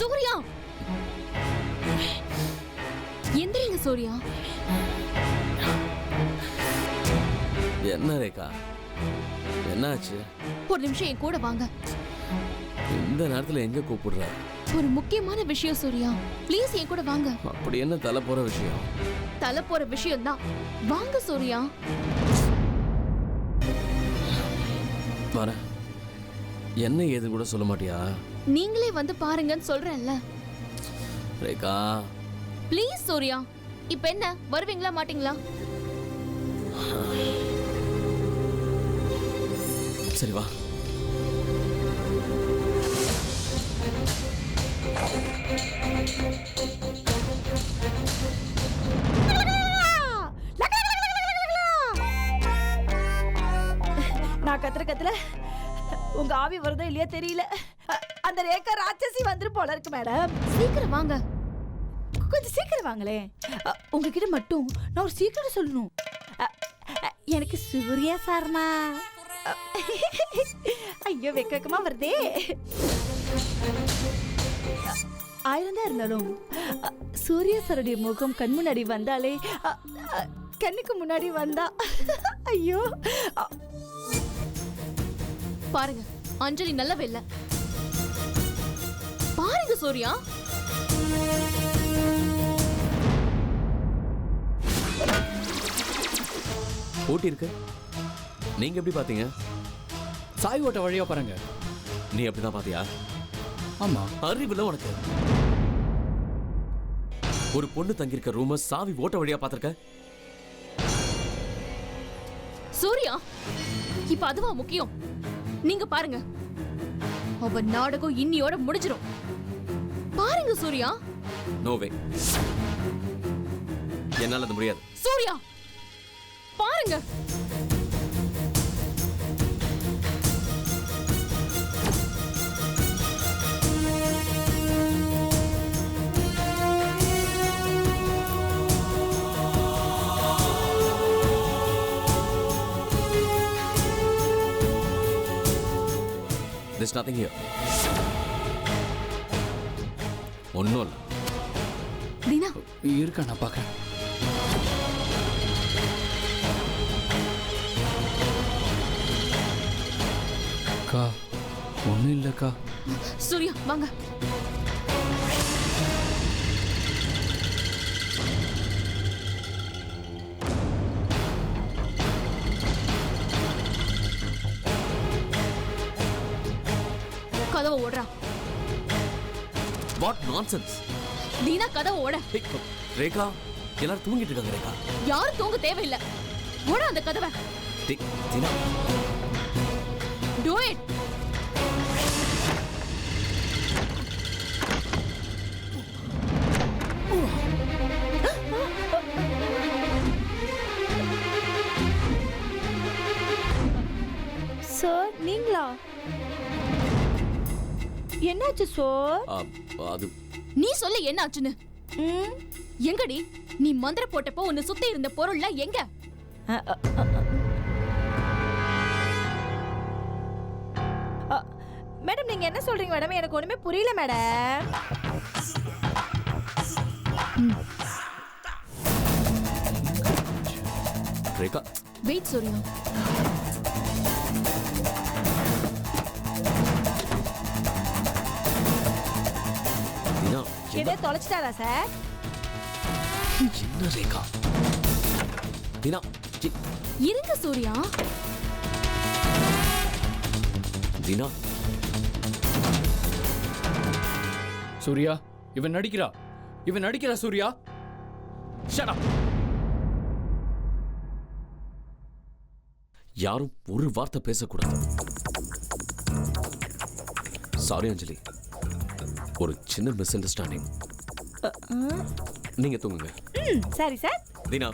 சூர்யா எந்திரிங்க சூர்யா. என்ன ரேகா, என்னாச்சு? ஒரு நிமிஷம் என் கூட வாங்க. இந்த நேரத்துல எங்க கூப்பிடுற? ஒரு முக்கியமான விஷயம் சூர்யா, ப்ளீஸ் என் கூட வாங்க. அப்படி என்ன தலை போற விஷயம்? தலை போற விஷயம் தான். வாங்க சூர்யா. வர என்ன ஏதுன்னு கூட சொல்ல மாட்டியா? நீங்களே வந்து பாருங்கன்னு சொல்றேன்ல. ரேகா ப்ளீஸ் சூர்யா. இப்ப என்ன, வருவீங்களா மாட்டீங்களா? சரி வா. நான் கத்துல உங்க ஆவி வருதோ இல்லையா தெரியல. அந்த ரேகா ராட்சசி வந்துரு போல இருக்கு மேடம். சீக்கிரம் வாங்க. கொஞ்சம் சீக்கிரம் வாங்களே. உங்ககிட்ட மட்டும் நான் ஒரு சீக்கிரம் சொல்லணும். எனக்கு சூர்யா சார்மா. ஐயோ வெக்கமா வருதே. 1000 தான் இருந்தாலும் சூர்யா சாருடைய முகம் கண் முன்னாடி வந்தாலே கண்ணுக்கு முன்னாடி வந்தா ஐயோ. பாருங்க, அஞ்சலி நல்லவே இல்ல. பாருங்க சூர்யா. போட்டி இருக்கு. நீங்க எப்படி பாத்தீங்க? சாய் ஓட்ட வழியா பாருங்க. நீ அப்படிதான் பாத்தியா? ஆமா. அறிவில்ல உனக்கு. ஒரு பொண்ணு தங்கியிருக்க ரூம சாவி ஓட்ட வழியா பாத்திருக்க? சூர்யா, இப்ப அதுவா முக்கியம்? நீங்க பாருங்க, அவ நாடகம் இன்னியோட முடிஞ்சிரும். பாருங்க சூர்யா. நோவே, என்னால அது முடியாது. சூர்யா பாருங்க. There's nothing here. ஒன்னும் இல்ல. தீனா இருக்கா, நான் பார்க்கறேன். அக்கா ஒன்றும் இல்லைக்கா. சூர்யா வாங்க. கதவை ஓடுறா. What nonsense. தீனா கதவை ஓட. ரேகா, எல்லாரும் தூங்கிட்டு இருக்காங்க ரேகா. யாரும் தூங்க தேவையில்லை. ஓட அந்த கதவை. Dheena, Do it. சார் நீங்களா? என்னாச்சு சார்? அது நீ சொல்ல என்ன ஆச்சுன்னு. எங்கடி நீ மந்திர போட்டப்போ உன்னை சுத்தி இருந்த பொருள்ல எங்க? மேடம் நீங்க என்ன சொல்றீங்க மேடம்? எனக்கு ஒண்ணுமே புரியல மேடம். ரேகா, வெயிட் சூர்யா. தீனா, எதை தொலைச்சிட்டாரா சார்? என்ன ரேகா? தீனா, இருங்க சூர்யா. தீனா. சூர்யா, இவன் நடிக்கிறா சூர்யா. Shut up. யாரும் ஒரு வார்த்தை பேசக்கூடாது. சாரி அஞ்சலி, ஒரு சின்ன மிஸ் அண்டர்ஸ்டாண்டிங். நீங்க தூங்குங்க. சரி சார். தீனா,